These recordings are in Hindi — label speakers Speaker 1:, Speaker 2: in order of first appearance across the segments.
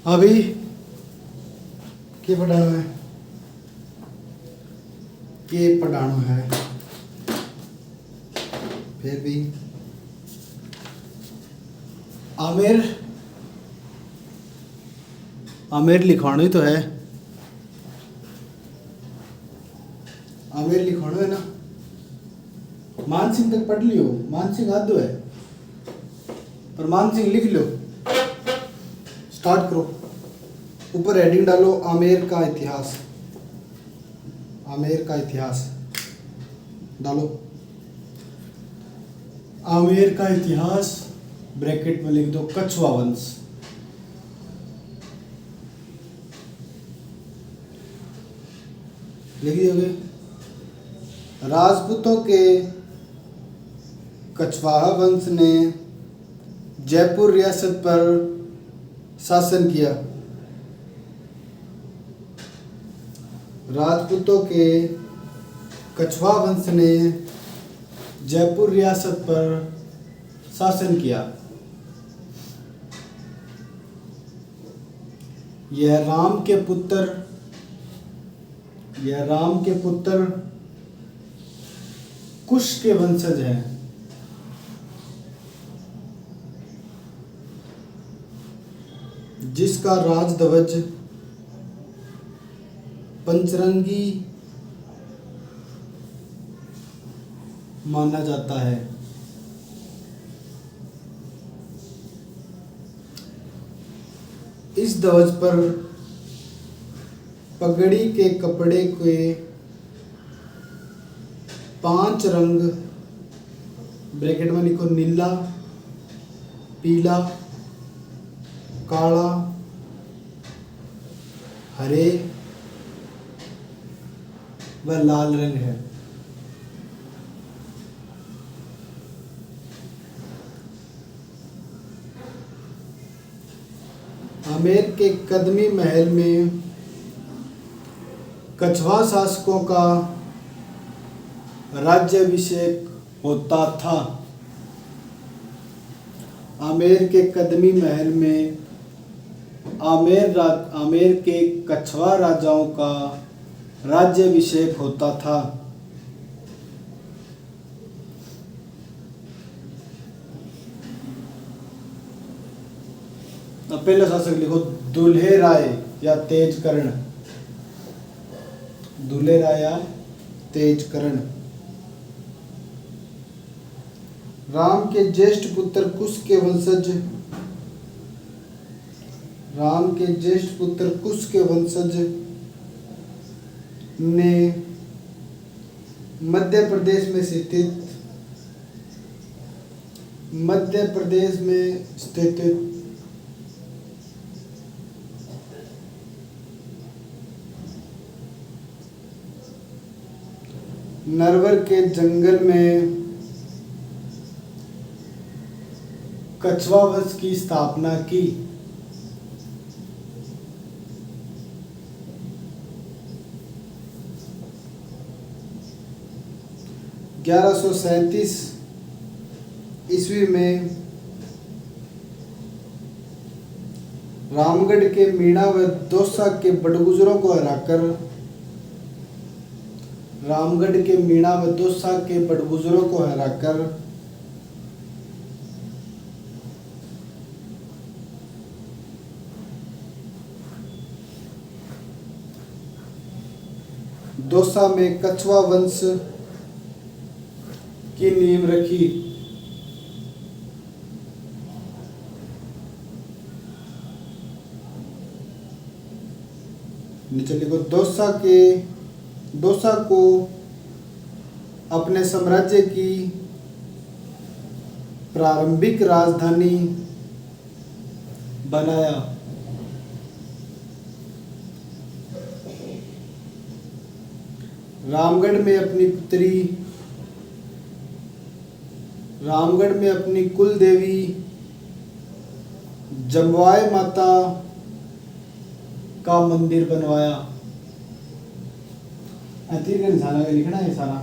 Speaker 1: अभी के पढ़ाना है, के पढ़ाना है, फिर भी आमिर आमिर लिखवाना ही तो है, आमिर लिखवाना है ना। मान सिंह तक पढ़ लियो, मान सिंह आदो है पर मान सिंह लिख लो। स्टार्ट करो, ऊपर हेडिंग डालो आमेर का इतिहास, आमेर का इतिहास डालो। आमेर का इतिहास ब्रैकेट में लिख दो कछुआ वंश। लिख दियोगे। राजपूतों के कछवाहा वंश ने जयपुर रियासत पर शासन किया। राजपूतों के कछवाहा वंश ने जयपुर रियासत पर शासन किया। यह राम के पुत्र कुश के वंशज हैं। जिसका राजध्वज पंचरंगी माना जाता है। इस ध्वज पर पगड़ी के कपड़े के 5 रंग ब्रैकेट में लिखो नीला, पीला, काला, हरे व लाल रंग है। आमेर के कदमी महल में कछवाहा शासकों का राज्याभिषेक होता था। आमेर के कदमी महल में आमेर के कछवाहा राजाओं का राज्याभिषेक होता था। अब पहला शासक लिखो दुल्हे राय या तेजकर्ण, दुल्हे राय या तेजकर्ण। राम के ज्येष्ठ पुत्र कुश के वंशज ने मध्य प्रदेश में स्थित नरवर के जंगल में कछवाहा वंश की स्थापना की। (1137) ईस्वी में रामगढ़ के मीणा व दौसा के बड़गुजरों को हराकर दौसा में कछवाहा वंश की नींव रखी। नीचे लिखो दौसा को अपने साम्राज्य की प्रारंभिक राजधानी बनाया। रामगढ़ में अपनी कुल देवी जम्बाई माता का मंदिर बनवाया। निशाना लिखना है सारा।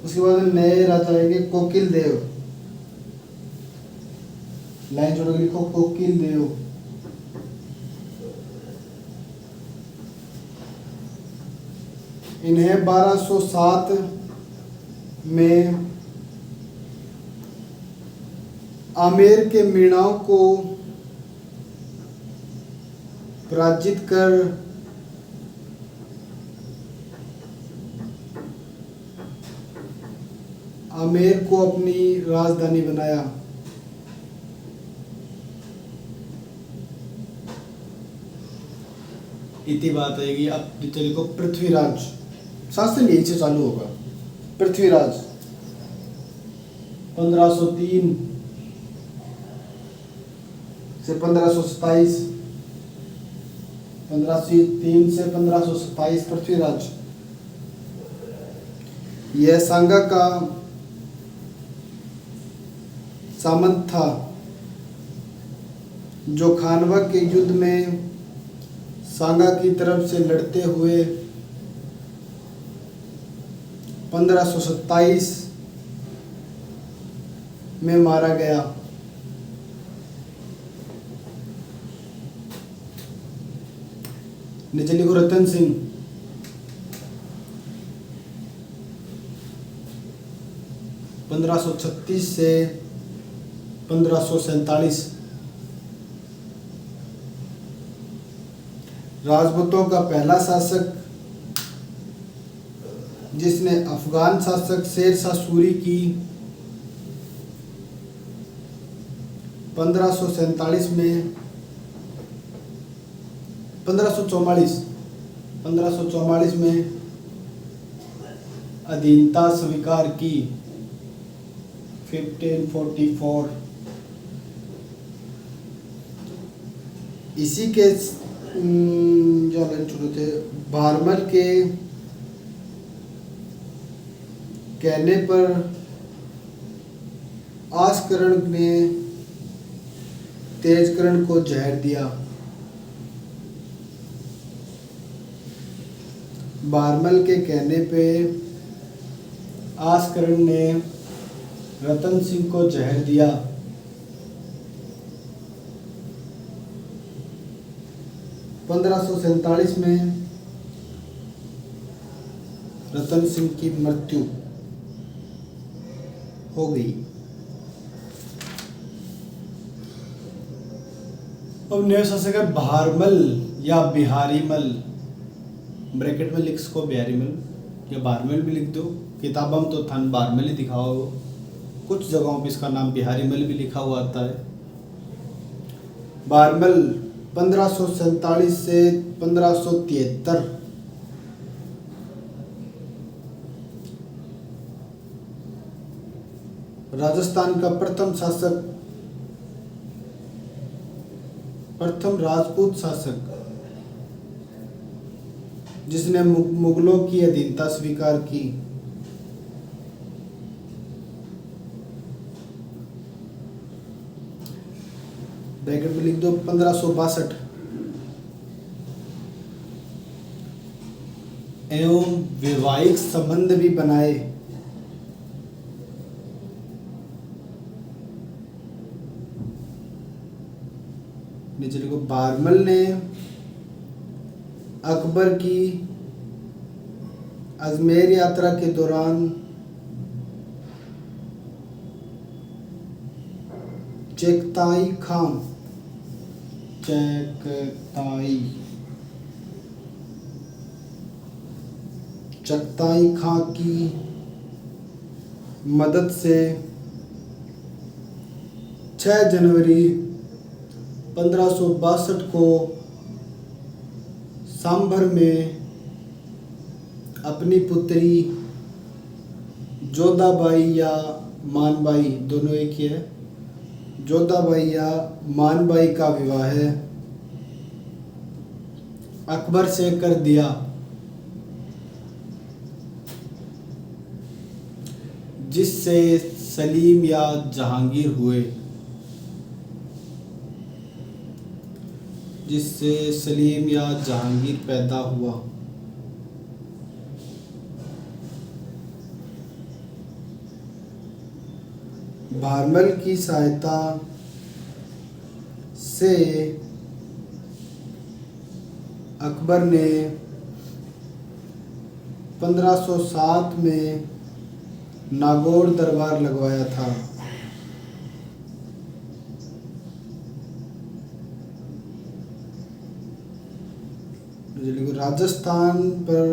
Speaker 1: उसके बाद नए राजा आएंगे कोकिल देव। लाइन जोड़ के लिखो कोकिल देव। इन्हें 1207 में आमेर के मीणाओं को पराजित कर आमेर को अपनी राजधानी बनाया। इतनी बात आएगी। अब चलिए को पृथ्वीराज, शास्त्र यही से चालू होगा। पृथ्वीराज 1503 से 1527, 1503 से 1527 पृथ्वीराज। यह सांगा का सामंत था जो खानवा के युद्ध में सांगा की तरफ से लड़ते हुए 1527 में मारा गया। नीचे लिखो रतन सिंह। पंद्रह सौ 36 से 1547। राजपूतों का पहला शासक जिसने अफगान शासक शेर शाह सूरी की 1547 में 1544 में अधीनता स्वीकार की। 1544। इसी के जो छोटे थे भारमल के कहने पर आस्करण ने तेजकरण को जहर दिया। भारमल के कहने पे आस्करण ने रतन सिंह को जहर दिया। 1547 में रतन सिंह की मृत्यु हो गई। अब नया शासक है भारमल या बिहारीमल। ब्रैकेट में लिख सको बिहारीमल या भारमल भी लिख दो। किताबों में तो थन भारमल ही दिखाओ, कुछ जगहों पे इसका नाम बिहारीमल भी लिखा हुआ आता है। भारमल 1547 से 1573। राजस्थान का प्रथम शासक, प्रथम राजपूत शासक जिसने मुगलों की अधीनता स्वीकार की। ब्रैकेट में लिख दो 1562। एवं वैवाहिक संबंध भी बनाए। नीचे लिखो भारमल ने अकबर की अजमेर यात्रा के दौरान चगताई खां की मदद से 6 जनवरी 1562 को सांभर में अपनी पुत्री जोधाबाई या मानबाई, दोनों एक ही है, जोधाबाई या मानबाई का विवाह अकबर से कर दिया, जिससे सलीम या जहांगीर हुए, जिससे सलीम या जहांगीर पैदा हुआ। भारमल की सहायता से अकबर ने 1507 में नागौर दरबार लगवाया था। राजस्थान पर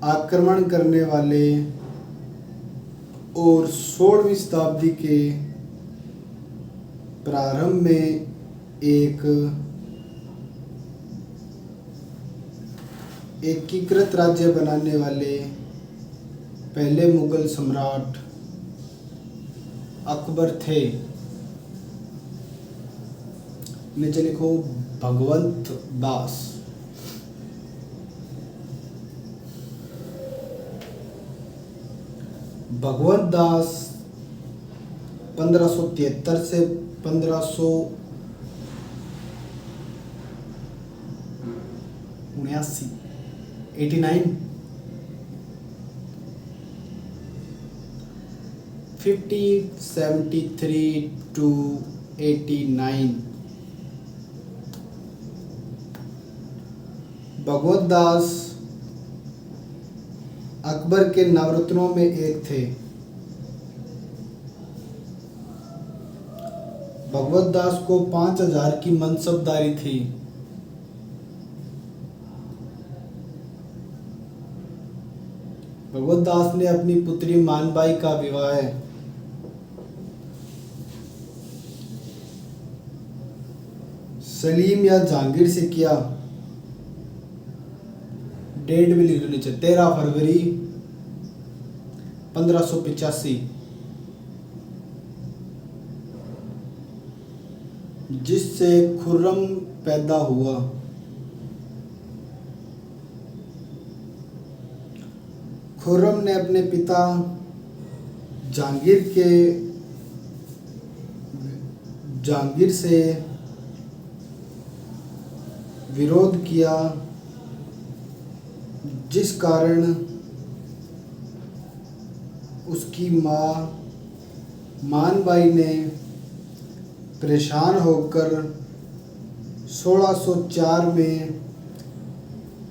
Speaker 1: आक्रमण करने वाले और 16वीं शताब्दी के प्रारंभ में एक एकीकृत राज्य बनाने वाले पहले मुगल सम्राट अकबर थे। नीचे लिखो भगवंत दास। भगवंत दास 1573 से 1589 भगवत दास अकबर के नवरत्नों में एक थे। भगवत दास को 5000 की मनसबदारी थी। भगवत दास ने अपनी पुत्री मानबाई का विवाह सलीम या जहांगीर से किया। डेट भी लिख लीजिए 13 फरवरी 1585, जिससे खुर्रम पैदा हुआ। खुर्रम ने अपने पिता जहांगीर से विरोध किया, जिस कारण उसकी माँ मानबाई ने परेशान होकर 1604 में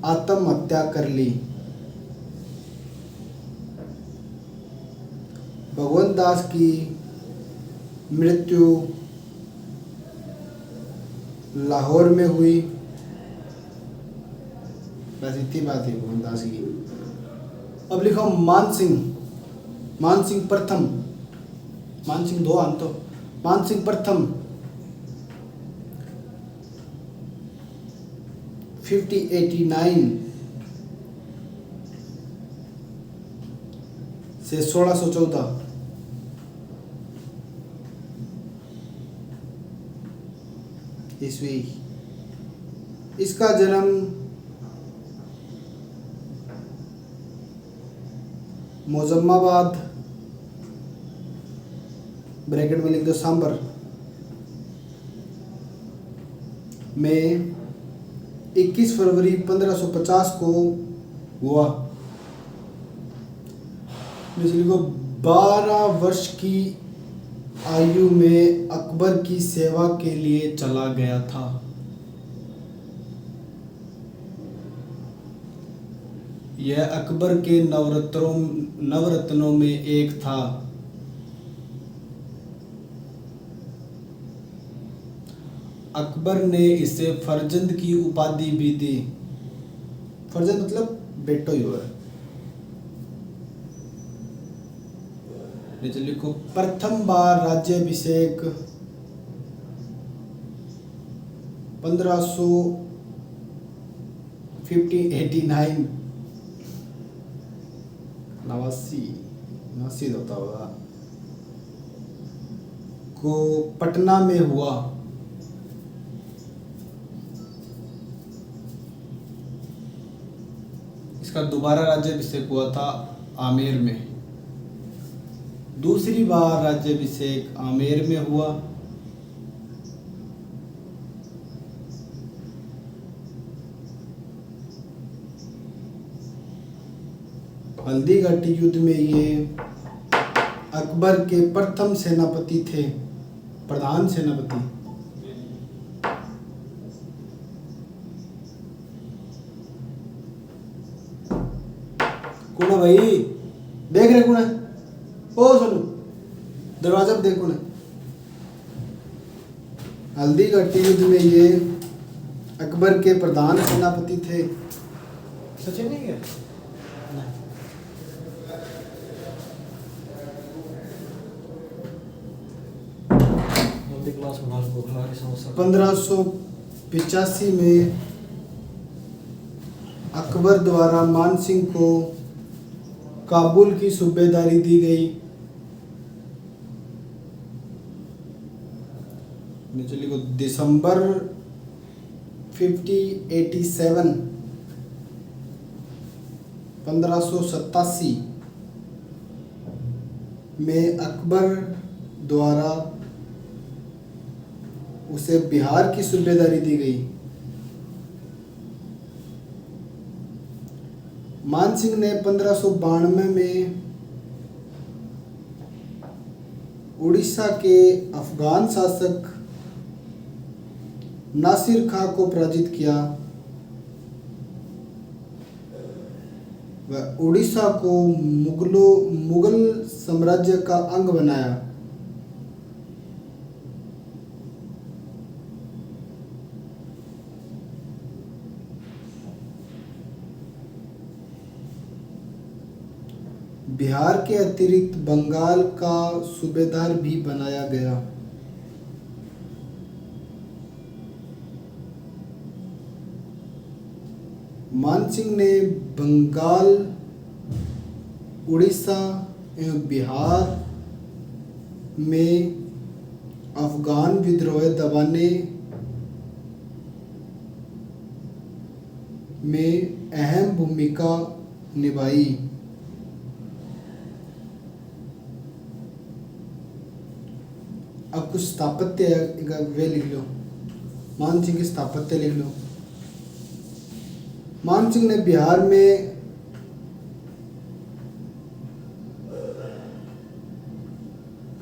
Speaker 1: आत्महत्या कर ली। भगवंत दास की मृत्यु लाहौर में हुई। बस इतनी बात है भगवंत दास की। अब लिखो मानसिंह प्रथम, मानसिंह दो अंतो, मानसिंह प्रथम 1589 से 1614 ईस्वी। इसका जन्म मोजम्माबाद ब्रैकेट में लिख दो सांबर में 21 फरवरी 1550 को हुआ। को 12 वर्ष की आयु में अकबर की सेवा के लिए चला गया था। यह अकबर के नवरत्नों में एक था। अकबर ने इसे फर्जंद की उपाधि भी दी। फर्जंद मतलब बेटो ही हुआ। नीचे लिखो प्रथम बार राज्याभिषेक 1589 नवासी होता होगा को पटना में हुआ। इसका दोबारा राज्याभिषेक हुआ था आमेर में। दूसरी बार राज्याभिषेक आमेर में हुआ। हल्दीघाटी युद्ध में ये अकबर के प्रथम सेनापति थे, प्रधान सेनापति। कौन है भाई? देख रहे कौन है? ओ सोनू, दरवाजा पे देख कौन है? हल्दी घाटी युद्ध में ये अकबर के प्रधान सेनापति थे।
Speaker 2: सचिन नहीं है? क्लास में
Speaker 1: 1585 में अकबर द्वारा मानसिंह को काबुल की सूबेदारी दी गई। चलिए को दिसंबर 1587 में अकबर द्वारा उसे बिहार की सूबेदारी दी गई। मानसिंह ने 1592 में उड़ीसा के अफगान शासक नासिर खां को पराजित किया व उड़ीसा को मुगल साम्राज्य का अंग बनाया। बिहार के अतिरिक्त बंगाल का सूबेदार भी बनाया गया। मानसिंह ने बंगाल, उड़ीसा एवं बिहार में अफगान विद्रोह दबाने में अहम भूमिका निभाई। अब कुछ स्थापत्य वे लिख लो, मानसिंह की स्थापत्य लिख लो। मानसिंह ने बिहार में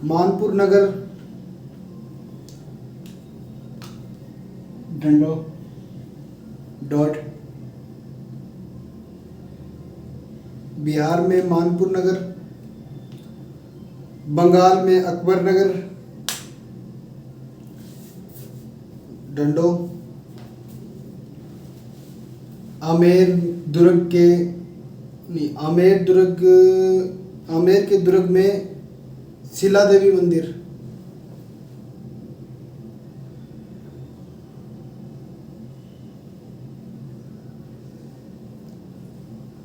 Speaker 1: मानपुर नगर, डंडो डॉट, बिहार में मानपुर नगर, बंगाल में अकबर नगर, डंडो, आमेर के दुर्ग में शिला देवी मंदिर,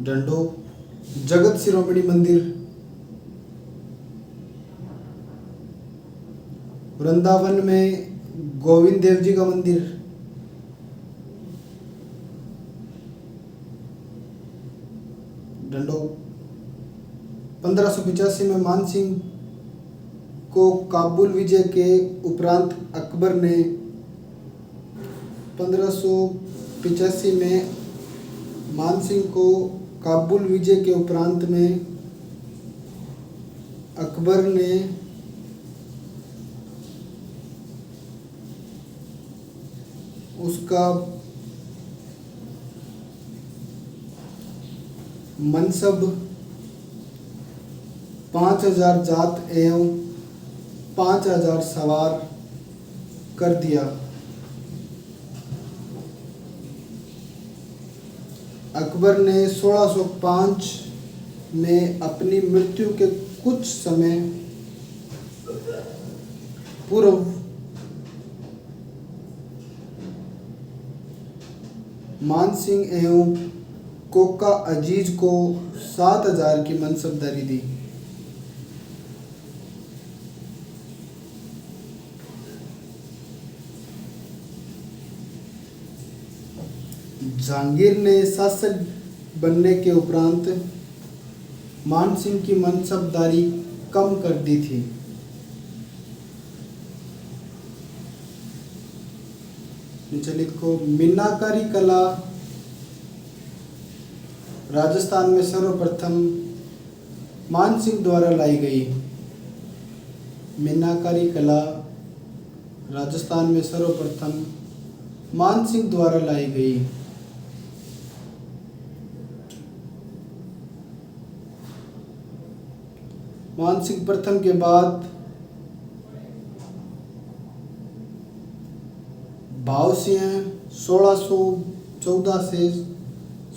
Speaker 1: डंडो, जगत शिरोमणि मंदिर, वृंदावन में गोविंद देव जी का मंदिर, डंडो। 1585 में मानसिंह को काबुल विजय के उपरांत अकबर ने 1585 में मानसिंह को काबुल विजय के उपरांत में अकबर ने उसका मनसब 5000 जात एवं 5000 सवार कर दिया। अकबर ने 1605 में अपनी मृत्यु के कुछ समय पूर्व मानसिंह एवं कोका अजीज को 7000 की मनसबदारी दी। जहांगीर ने शासक बनने के उपरांत मानसिंह की मनसबदारी कम कर दी थी। चलित को मीनाकारी कला राजस्थान में सर्वप्रथम मानसिंह द्वारा लाई गई। मीनाकारी कला राजस्थान में सर्वप्रथम मानसिंह द्वारा लाई गई। मान सिंह प्रथम के बाद भाव सिंह 1614 से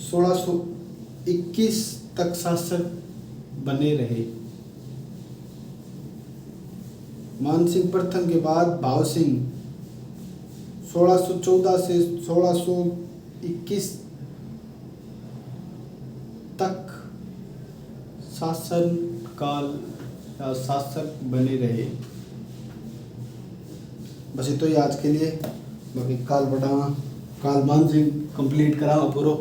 Speaker 1: 1621 तक शासक बने रहे। मान सिंह प्रथम के बाद भाव सिंह 1614 से 1621 तक शासन काल या शासक बने रहे। बस ये तो ही आज के लिए, बाकी काल पढ़ावा, काल मान सिंह कंप्लीट करावा पूरा।